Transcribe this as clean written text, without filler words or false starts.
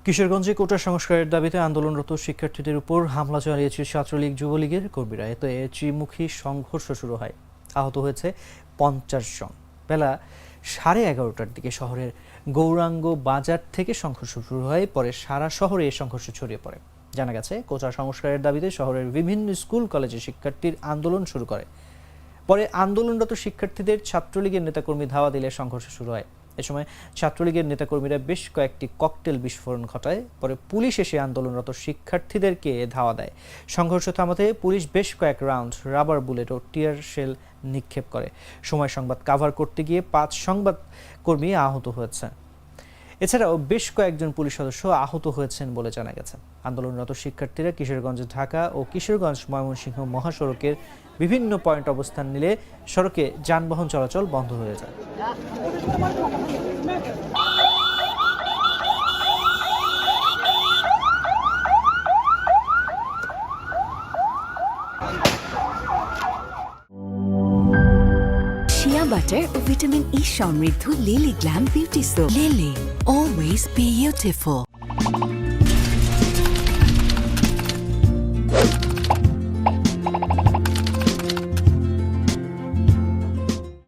কিশোরগঞ্জে কোটা সংস্কারের দাবিতে আন্দোলনরত শিক্ষার্থীদের উপর হামলা চালিয়েছে ছাত্রলীগ যুবলীগের কর্মীরা। এতে ত্রিমুখী সংঘর্ষ শুরু হয়। আহত হয়েছে 50 জন। বেলা 11:30টার দিকে শহরের গৌরাঙ্গ বাজার থেকে সংঘর্ষ শুরু হয়। পরে সারা শহরে এই সংঘর্ষ ছড়িয়ে পড়ে। জানা গেছে, কোটা সংস্কারের দাবিতে শহরের বিভিন্ন স্কুল কলেজে শিক্ষার্থীর আন্দোলন শুরু করে। পরে আন্দোলনরত শিক্ষার্থীদের ছাত্রলীগের নেতাকর্মী ধাওয়া দিলে সংঘর্ষ শুরু হয়। এ সময় ছাত্রলীগের নেতাকর্মীরা বেশ কয়েকটি ককটেল বিস্ফোরণ ঘটায়। পরে পুলিশ এসে আন্দোলনরত শিক্ষার্থীদেরকে ধাওয়া দেয়। সংঘর্ষ থামাতে পুলিশ বেশ কয়েক রাউন্ড রাবার বুলেট ও টিয়ার শেল নিক্ষেপ করে। সময় সংবাদ কাভার করতে গিয়ে 5 সংবাদকর্মী আহত হয়েছে। এছাড়াও বেশ কয়েকজন পুলিশ সদস্য আহত হয়েছেন বলে জানা গেছে। আন্দোলনরত শিক্ষার্থীরা কিশোরগঞ্জ ঢাকা ও কিশোরগঞ্জ ময়মনসিংহ মহাসড়কের বিভিন্ন পয়েন্ট অবস্থান নিলে সড়কে যানবাহন চলাচল বন্ধ হয়ে যায়। শিয়া বাটার ও ভিটামিন ই সমৃদ্ধ lily glam beauty soap. Lily, always beautiful.